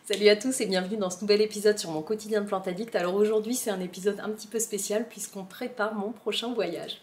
Salut à tous et bienvenue dans ce nouvel épisode sur mon quotidien de plante addict. Alors aujourd'hui c'est un épisode un petit peu spécial puisqu'on prépare mon prochain voyage.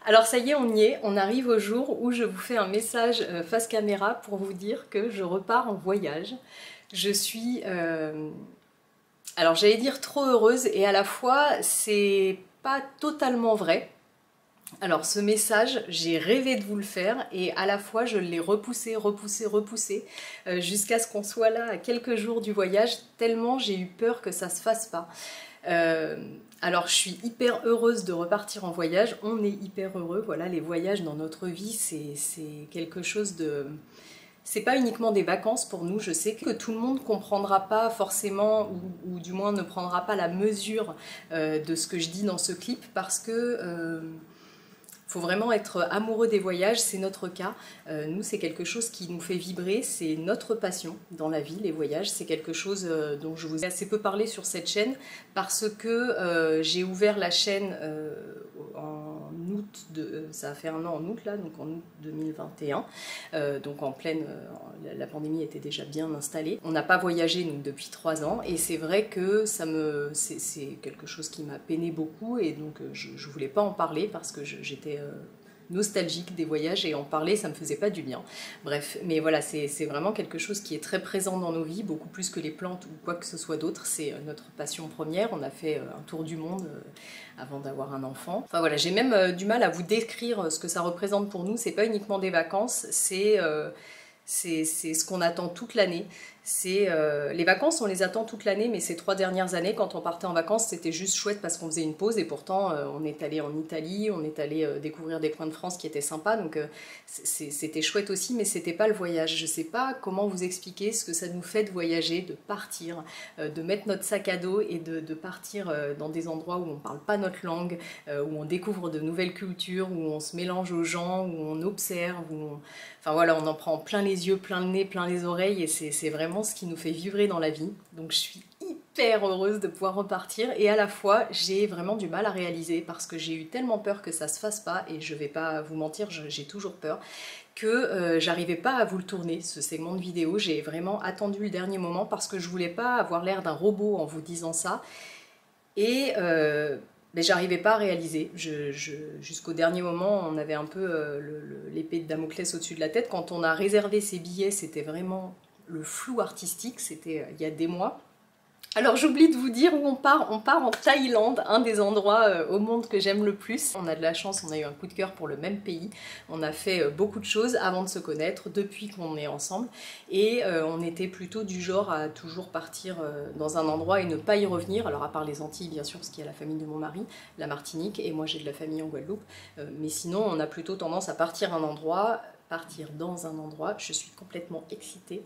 Alors ça y est, on y est, on arrive au jour où je vous fais un message face caméra pour vous dire que je repars en voyage. Je suis, alors j'allais dire trop heureuse et à la fois c'est pas totalement vrai. Alors ce message, j'ai rêvé de vous le faire et à la fois je l'ai repoussé jusqu'à ce qu'on soit là à quelques jours du voyage, tellement j'ai eu peur que ça se fasse pas. Alors je suis hyper heureuse de repartir en voyage, on est hyper heureux, voilà, les voyages dans notre vie c'est quelque chose de... C'est pas uniquement des vacances pour nous, je sais que tout le monde comprendra pas forcément ou du moins ne prendra pas la mesure de ce que je dis dans ce clip parce que... faut vraiment être amoureux des voyages, c'est notre cas. Nous, c'est quelque chose qui nous fait vibrer, c'est notre passion dans la vie, les voyages. C'est quelque chose dont je vous ai assez peu parlé sur cette chaîne parce que j'ai ouvert la chaîne en août, ça a fait un an en août là, donc en août 2021, donc en pleine, la pandémie était déjà bien installée. On n'a pas voyagé nous depuis 3 ans et c'est vrai que c'est quelque chose qui m'a peiné beaucoup et donc je voulais pas en parler parce que j'étais nostalgique des voyages et en parler, ça me faisait pas du bien. Bref, mais voilà, c'est vraiment quelque chose qui est très présent dans nos vies, beaucoup plus que les plantes ou quoi que ce soit d'autre. C'est notre passion première. On a fait un tour du monde avant d'avoir un enfant. Enfin voilà, j'ai même du mal à vous décrire ce que ça représente pour nous. C'est pas uniquement des vacances, c'est ce qu'on attend toute l'année. Les vacances, on les attend toute l'année, mais ces 3 dernières années, quand on partait en vacances, c'était juste chouette parce qu'on faisait une pause et pourtant on est allé en Italie, on est allé découvrir des coins de France qui étaient sympas, donc c'était chouette aussi, mais c'était pas le voyage. Je sais pas comment vous expliquer ce que ça nous fait de voyager, de partir, de mettre notre sac à dos et de partir dans des endroits où on parle pas notre langue, où on découvre de nouvelles cultures, où on se mélange aux gens, où on observe, enfin voilà, on en prend plein les yeux, plein le nez, plein les oreilles et c'est vraiment ce qui nous fait vibrer dans la vie. Donc je suis hyper heureuse de pouvoir repartir et à la fois j'ai vraiment du mal à réaliser parce que j'ai eu tellement peur que ça se fasse pas et je vais pas vous mentir, j'ai toujours peur que j'arrivais pas à vous le tourner ce segment de vidéo. J'ai vraiment attendu le dernier moment parce que je voulais pas avoir l'air d'un robot en vous disant ça et mais j'arrivais pas à réaliser. Jusqu'au dernier moment, on avait un peu l'épée de Damoclès au-dessus de la tête. Quand on a réservé ces billets, c'était vraiment le flou artistique, c'était il y a des mois. Alors j'oublie de vous dire où on part en Thaïlande, un des endroits au monde que j'aime le plus. On a de la chance, on a eu un coup de cœur pour le même pays. On a fait beaucoup de choses avant de se connaître, depuis qu'on est ensemble. Et on était plutôt du genre à toujours partir dans un endroit et ne pas y revenir. Alors à part les Antilles bien sûr, parce qu'il y a la famille de mon mari, la Martinique, et moi j'ai de la famille en Guadeloupe. Mais sinon on a plutôt tendance à partir dans un endroit, je suis complètement excitée.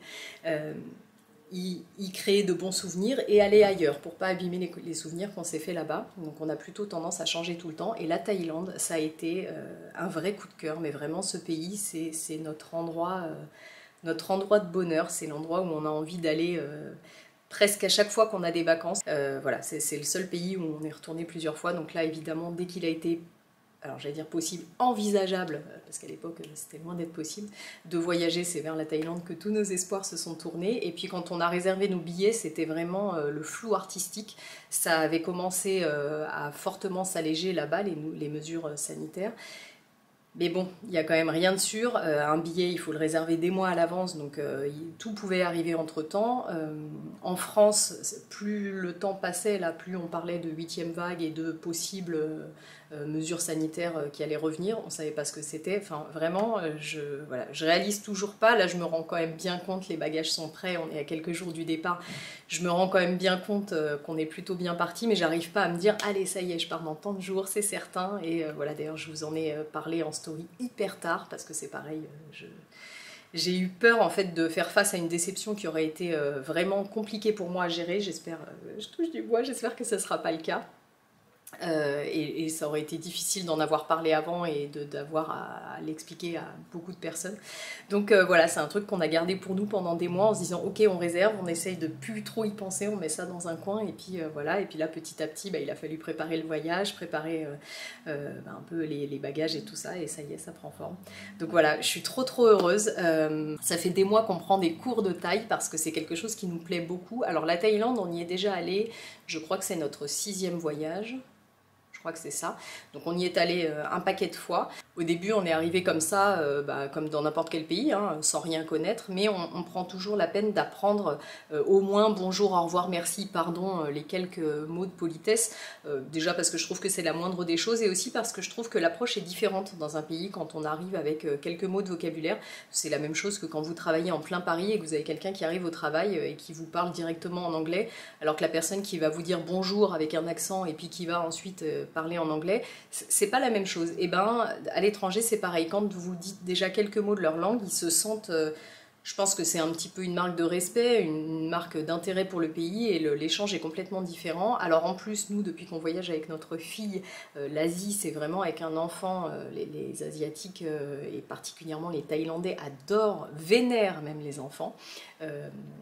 Y créer de bons souvenirs et aller ailleurs pour pas abîmer les souvenirs qu'on s'est fait là-bas. Donc on a plutôt tendance à changer tout le temps. Et la Thaïlande, ça a été un vrai coup de cœur. Mais vraiment, ce pays, c'est notre endroit de bonheur. C'est l'endroit où on a envie d'aller presque à chaque fois qu'on a des vacances. Voilà, c'est le seul pays où on est retourné plusieurs fois. Donc là, évidemment, dès qu'il a été alors j'allais dire possible, envisageable, parce qu'à l'époque c'était loin d'être possible, de voyager, c'est vers la Thaïlande que tous nos espoirs se sont tournés. Et puis quand on a réservé nos billets, c'était vraiment le flou artistique. Ça avait commencé à fortement s'alléger là-bas, les mesures sanitaires. Mais bon, il n'y a quand même rien de sûr. Un billet, il faut le réserver des mois à l'avance, donc tout pouvait arriver entre-temps. En France, plus le temps passait, là, plus on parlait de 8e vague et de possibles mesures sanitaires qui allaient revenir. On ne savait pas ce que c'était. Enfin, vraiment, voilà, je réalise toujours pas. Là, je me rends quand même bien compte, les bagages sont prêts, on est à quelques jours du départ. Je me rends quand même bien compte qu'on est plutôt bien parti, mais j'arrive pas à me dire « Allez, ça y est, je pars dans tant de jours, c'est certain ». Et voilà, d'ailleurs, je vous en ai parlé en story hyper tard, parce que c'est pareil, j'ai eu peur en fait de faire face à une déception qui aurait été vraiment compliquée pour moi à gérer. J'espère, je touche du bois, j'espère que ce ne sera pas le cas. Et ça aurait été difficile d'en avoir parlé avant et d'avoir à l'expliquer à beaucoup de personnes. Donc voilà, c'est un truc qu'on a gardé pour nous pendant des mois en se disant ok, on réserve, on essaye de plus trop y penser, on met ça dans un coin et puis voilà. Et puis là, petit à petit, il a fallu préparer le voyage, préparer un peu les bagages et tout ça, et ça y est, ça prend forme. Donc voilà, je suis trop heureuse. Ça fait des mois qu'on prend des cours de thaï parce que c'est quelque chose qui nous plaît beaucoup. Alors la Thaïlande, on y est déjà allé, je crois que c'est notre 6e voyage. Je crois que c'est ça. Donc on y est allé un paquet de fois. Au début, on est arrivé comme ça, comme dans n'importe quel pays, hein, sans rien connaître, mais on prend toujours la peine d'apprendre au moins bonjour, au revoir, merci, pardon, les quelques mots de politesse. Déjà parce que je trouve que c'est la moindre des choses et aussi parce que je trouve que l'approche est différente dans un pays quand on arrive avec quelques mots de vocabulaire. C'est la même chose que quand vous travaillez en plein Paris et que vous avez quelqu'un qui arrive au travail et qui vous parle directement en anglais, alors que la personne qui va vous dire bonjour avec un accent et puis qui va ensuite parler en anglais, c'est pas la même chose. Et ben, à l'étranger, c'est pareil. Quand vous dites déjà quelques mots de leur langue, ils se sentent... je pense que c'est un petit peu une marque de respect, une marque d'intérêt pour le pays et l'échange est complètement différent. Alors en plus, nous, depuis qu'on voyage avec notre fille, l'Asie, c'est vraiment avec un enfant, les Asiatiques et particulièrement les Thaïlandais adorent, vénèrent même les enfants.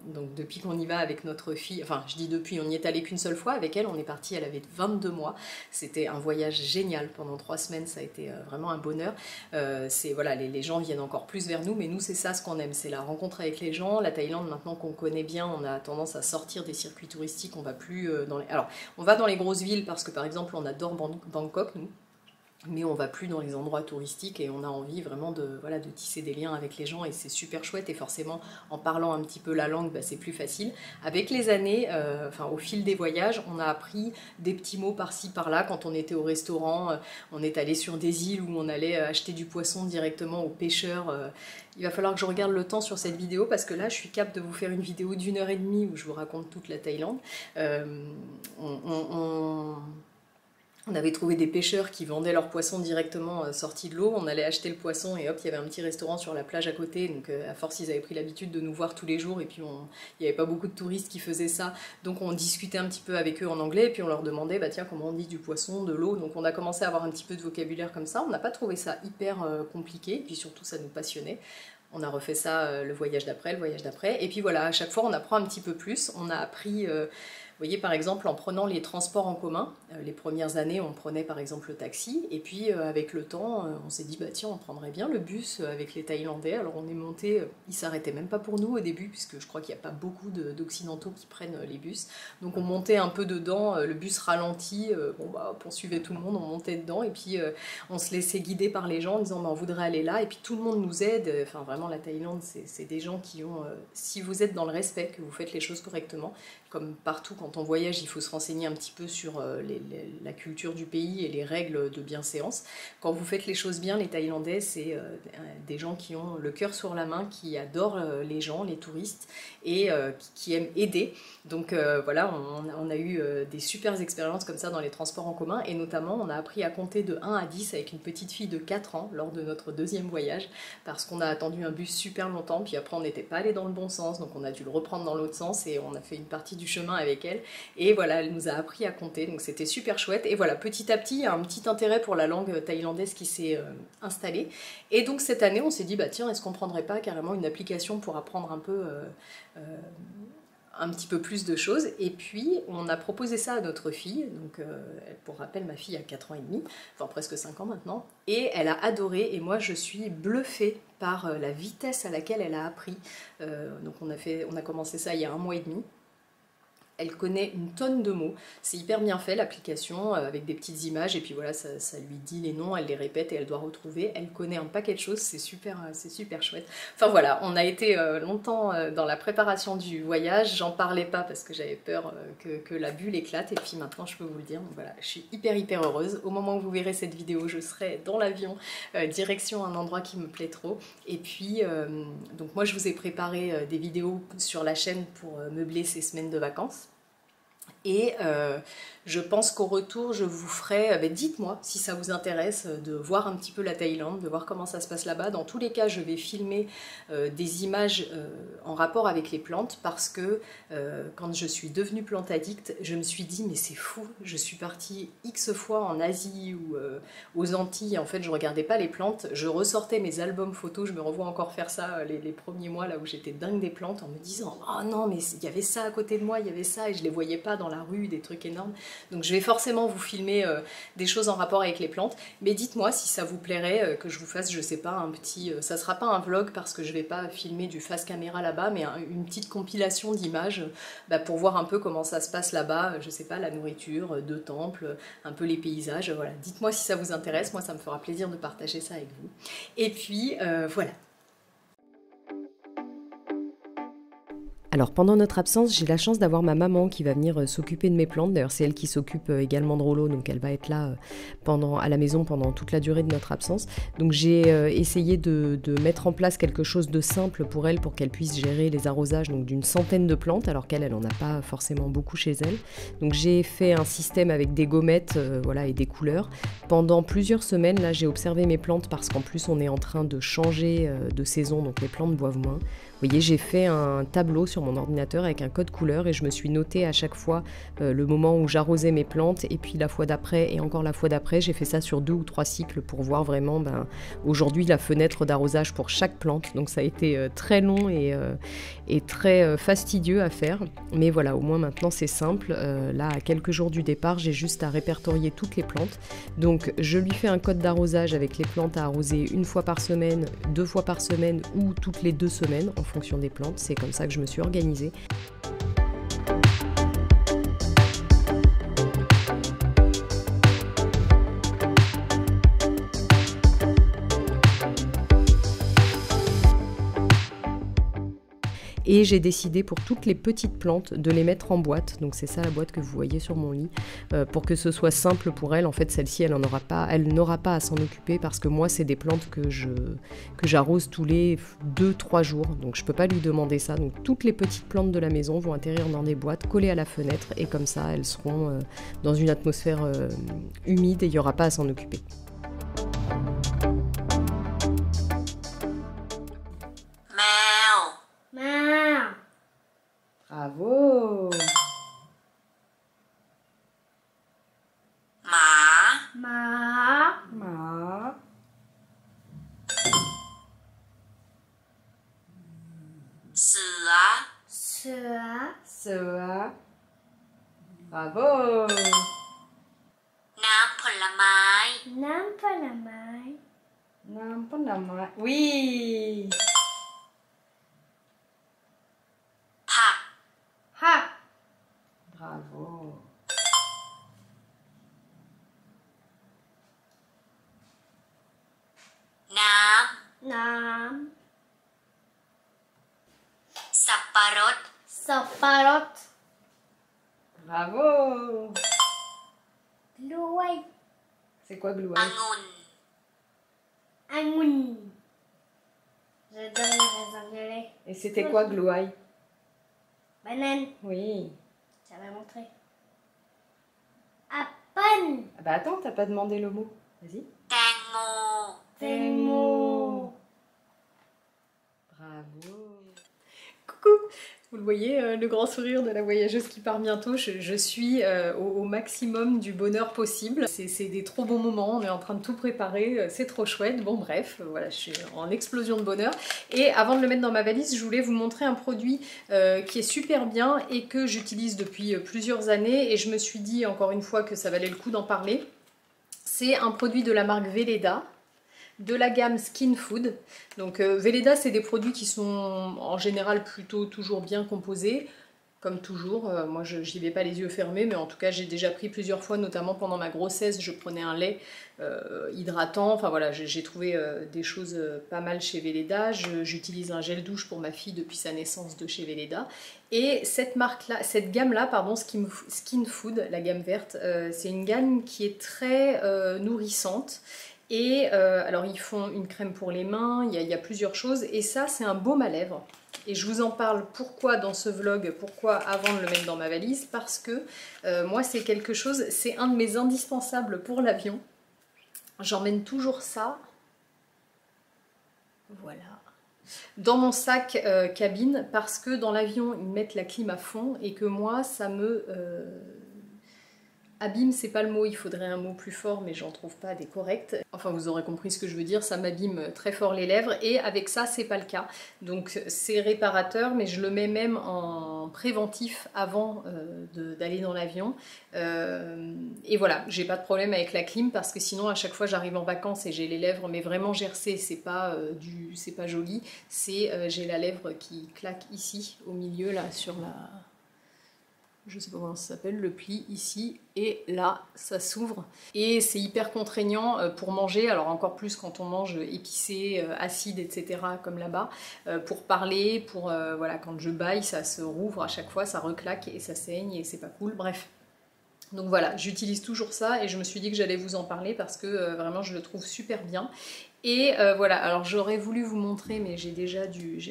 Donc depuis qu'on y va avec notre fille, enfin je dis depuis, on n'y est allé qu'une seule fois avec elle, on est parti, elle avait 22 mois, c'était un voyage génial pendant 3 semaines, ça a été vraiment un bonheur. Voilà, les gens viennent encore plus vers nous, mais nous c'est ça ce qu'on aime, c'est la rencontre avec les gens. La Thaïlande, maintenant qu'on connaît bien, on a tendance à sortir des circuits touristiques, on va plus dans les... Alors on va dans les grosses villes parce que par exemple on adore Bangkok nous. mais on va plus dans les endroits touristiques et on a envie vraiment de, voilà, de tisser des liens avec les gens et c'est super chouette et forcément en parlant un petit peu la langue bah, c'est plus facile. Avec les années, au fil des voyages, on a appris des petits mots par-ci par-là. Quand on était au restaurant, on est allé sur des îles où on allait acheter du poisson directement aux pêcheurs. Il va falloir que je regarde le temps sur cette vidéo parce que là je suis capable de vous faire une vidéo d'1h30 où je vous raconte toute la Thaïlande. On avait trouvé des pêcheurs qui vendaient leurs poissons directement sortis de l'eau. On allait acheter le poisson et hop, il y avait un petit restaurant sur la plage à côté. Donc à force, ils avaient pris l'habitude de nous voir tous les jours et puis il n'y avait pas beaucoup de touristes qui faisaient ça. Donc on discutait un petit peu avec eux en anglais et puis on leur demandait bah tiens comment on dit du poisson, de l'eau. Donc on a commencé à avoir un petit peu de vocabulaire comme ça. On n'a pas trouvé ça hyper compliqué et puis surtout ça nous passionnait. On a refait ça le voyage d'après, le voyage d'après. Et puis voilà, à chaque fois on apprend un petit peu plus. On a appris... Vous voyez, par exemple, en prenant les transports en commun, les premières années, on prenait par exemple le taxi, et puis avec le temps, on s'est dit, bah tiens, on prendrait bien le bus avec les Thaïlandais. Alors on est monté, ils s'arrêtaient même pas pour nous au début, puisque je crois qu'il n'y a pas beaucoup d'Occidentaux qui prennent les bus. Donc on montait un peu dedans, le bus ralenti, bon bah on poursuivait tout le monde, on montait dedans, et puis on se laissait guider par les gens en disant, bah on voudrait aller là, et puis tout le monde nous aide. Enfin vraiment, la Thaïlande, c'est des gens qui ont, si vous êtes dans le respect, que vous faites les choses correctement, comme partout quand on voyage, il faut se renseigner un petit peu sur la culture du pays et les règles de bienséance. Quand vous faites les choses bien, les Thaïlandais, c'est des gens qui ont le cœur sur la main, qui adorent les gens, les touristes, et qui aiment aider. Donc voilà, on a eu des super expériences comme ça dans les transports en commun, et notamment on a appris à compter de 1 à 10 avec une petite fille de 4 ans lors de notre deuxième voyage, parce qu'on a attendu un bus super longtemps, puis après on n'était pas allé dans le bon sens, donc on a dû le reprendre dans l'autre sens, et on a fait une partie du chemin avec elle, et voilà, elle nous a appris à compter, donc c'était super chouette. Et voilà, petit à petit, il y a un petit intérêt pour la langue thaïlandaise qui s'est installé, et donc cette année, on s'est dit, bah tiens, est-ce qu'on prendrait pas carrément une application pour apprendre un peu un petit peu plus de choses, et puis on a proposé ça à notre fille, donc pour rappel ma fille a 4 ans et demi, enfin presque 5 ans maintenant, et elle a adoré, et moi je suis bluffée par la vitesse à laquelle elle a appris. Donc on a commencé ça il y a 1 mois et demi. Elle connaît une tonne de mots, c'est hyper bien fait l'application, avec des petites images, et puis voilà, ça lui dit les noms, elle les répète et elle doit retrouver. Elle connaît un paquet de choses, c'est super chouette. Enfin voilà, on a été longtemps dans la préparation du voyage, j'en parlais pas parce que j'avais peur que la bulle éclate, et puis maintenant je peux vous le dire, donc voilà, je suis hyper heureuse. Au moment où vous verrez cette vidéo, je serai dans l'avion, direction un endroit qui me plaît trop, et puis donc moi je vous ai préparé des vidéos sur la chaîne pour meubler ces semaines de vacances. Et je pense qu'au retour, je vous ferai, dites-moi si ça vous intéresse de voir un petit peu la Thaïlande, de voir comment ça se passe là-bas. Dans tous les cas, je vais filmer des images en rapport avec les plantes, parce que quand je suis devenue plante addict, je me suis dit, mais c'est fou, je suis partie X fois en Asie ou aux Antilles, en fait je regardais pas les plantes, je ressortais mes albums photos, je me revois encore faire ça les premiers mois là où j'étais dingue des plantes, en me disant, oh non mais il y avait ça à côté de moi, il y avait ça, et je les voyais pas dans la rue, des trucs énormes. Donc je vais forcément vous filmer des choses en rapport avec les plantes, mais dites-moi si ça vous plairait que je vous fasse, je sais pas, un petit... ça sera pas un vlog parce que je vais pas filmer du face caméra là-bas, mais une petite compilation d'images pour voir un peu comment ça se passe là-bas, je sais pas, la nourriture, deux temples, un peu les paysages, voilà. Dites-moi si ça vous intéresse, moi ça me fera plaisir de partager ça avec vous. Et puis voilà. Alors pendant notre absence, j'ai la chance d'avoir ma maman qui va venir s'occuper de mes plantes. D'ailleurs c'est elle qui s'occupe également de Rollo, donc elle va être là à la maison pendant toute la durée de notre absence. Donc j'ai essayé de mettre en place quelque chose de simple pour elle, pour qu'elle puisse gérer les arrosages d'une centaine de plantes, alors qu'elle en a pas forcément beaucoup chez elle. Donc j'ai fait un système avec des gommettes voilà, et des couleurs. Pendant plusieurs semaines, là j'ai observé mes plantes, parce qu'en plus on est en train de changer de saison, donc les plantes boivent moins. Vous voyez, j'ai fait un tableau sur mon ordinateur avec un code couleur, et je me suis noté à chaque fois le moment où j'arrosais mes plantes, et puis la fois d'après et encore la fois d'après. J'ai fait ça sur 2 ou 3 cycles pour voir vraiment aujourd'hui la fenêtre d'arrosage pour chaque plante. Donc ça a été très long et très fastidieux à faire, mais voilà, au moins maintenant c'est simple. Là, à quelques jours du départ, j'ai juste à répertorier toutes les plantes. Donc je lui fais un code d'arrosage avec les plantes à arroser 1 fois par semaine, 2 fois par semaine ou toutes les 2 semaines en fonction des plantes. C'est comme ça que je me suis organisée. Et j'ai décidé pour toutes les petites plantes de les mettre en boîte. Donc c'est ça la boîte que vous voyez sur mon lit, pour que ce soit simple pour elle. En fait, celle-ci, elle n'aura pas à s'en occuper parce que moi, c'est des plantes que j'arrose tous les 2-3 jours. Donc je peux pas lui demander ça. Donc toutes les petites plantes de la maison vont atterrir dans des boîtes collées à la fenêtre et comme ça, elles seront dans une atmosphère humide et il n'y aura pas à s'en occuper. Bravo. Ma. Sera. Bravo. Oui. Bravo. Bravo. Gluai. C'est quoi glouai? Angoun. Je donne les anglais. Et c'était quoi glouai? Banane. Oui. Ça va montrer. Apple. Ah bah attends, t'as pas demandé le mot. Vas-y. Tengmo. Bravo. Coucou! Vous le voyez, le grand sourire de la voyageuse qui part bientôt. Je suis au maximum du bonheur possible. C'est des trop bons moments, on est en train de tout préparer, c'est trop chouette. Bon bref, voilà, je suis en explosion de bonheur. Et avant de le mettre dans ma valise, je voulais vous montrer un produit qui est super bien et que j'utilise depuis plusieurs années. Et je me suis dit encore une fois que ça valait le coup d'en parler. C'est un produit de la marque Weleda, de la gamme Skin Food. Donc Weleda, c'est des produits qui sont en général plutôt toujours bien composés, comme toujours. Moi, j'y vais pas les yeux fermés, mais en tout cas, j'ai déjà pris plusieurs fois, notamment pendant ma grossesse, je prenais un lait hydratant. Enfin voilà, j'ai trouvé des choses pas mal chez Weleda. J'utilise un gel douche pour ma fille depuis sa naissance de chez Weleda. Et cette gamme-là, pardon, Skin Food, la gamme verte, c'est une gamme qui est très nourrissante. Et alors ils font une crème pour les mains, il y a plusieurs choses, et ça c'est un baume à lèvres. Et je vous en parle pourquoi dans ce vlog, pourquoi avant de le mettre dans ma valise, parce que moi c'est quelque chose, c'est un de mes indispensables pour l'avion. J'emmène toujours ça, voilà, dans mon sac cabine, parce que dans l'avion ils mettent la clim à fond et que moi ça me... abîme, c'est pas le mot, il faudrait un mot plus fort, mais j'en trouve pas des corrects. Enfin, vous aurez compris ce que je veux dire, ça m'abîme très fort les lèvres, et avec ça, c'est pas le cas. Donc c'est réparateur, mais je le mets même en préventif avant d'aller dans l'avion. Et voilà, j'ai pas de problème avec la clim, parce que sinon, à chaque fois, j'arrive en vacances et j'ai les lèvres, mais vraiment gercées, c'est pas joli, j'ai la lèvre qui claque ici, au milieu, là, sur la... je sais pas comment ça s'appelle, le pli ici, et là ça s'ouvre et c'est hyper contraignant pour manger, alors encore plus quand on mange épicé, acide, etc. comme là-bas, pour parler, voilà, quand je bâille ça se rouvre à chaque fois, ça reclaque et ça saigne et c'est pas cool, bref. Donc voilà, j'utilise toujours ça et je me suis dit que j'allais vous en parler parce que vraiment je le trouve super bien. Et voilà, alors j'aurais voulu vous montrer, mais j'ai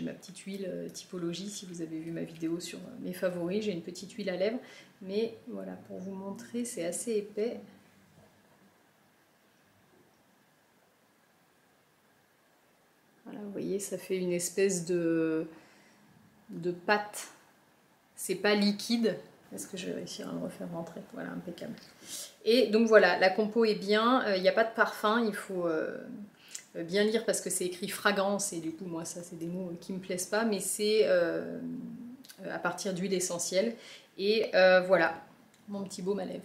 ma petite huile typologie, si vous avez vu ma vidéo sur mes favoris, j'ai une petite huile à lèvres, mais voilà, pour vous montrer, c'est assez épais. Voilà, vous voyez, ça fait une espèce de pâte, c'est pas liquide. Est-ce que je vais réussir à le refaire rentrer? Voilà, impeccable. Et donc voilà, la compo est bien, il n'y a pas de parfum, il faut... bien lire parce que c'est écrit fragrance et du coup moi ça c'est des mots qui me plaisent pas, mais c'est à partir d'huile essentielle et voilà mon petit baume à lèvres.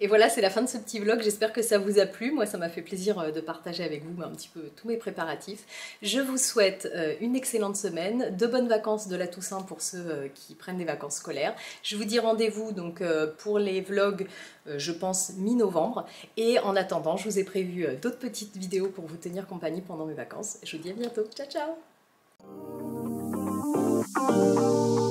Et voilà, c'est la fin de ce petit vlog, j'espère que ça vous a plu. Moi, ça m'a fait plaisir de partager avec vous un petit peu tous mes préparatifs. Je vous souhaite une excellente semaine, de bonnes vacances de la Toussaint pour ceux qui prennent des vacances scolaires. Je vous dis rendez-vous donc pour les vlogs, je pense mi-novembre. Et en attendant, je vous ai prévu d'autres petites vidéos pour vous tenir compagnie pendant mes vacances. Je vous dis à bientôt, ciao ciao!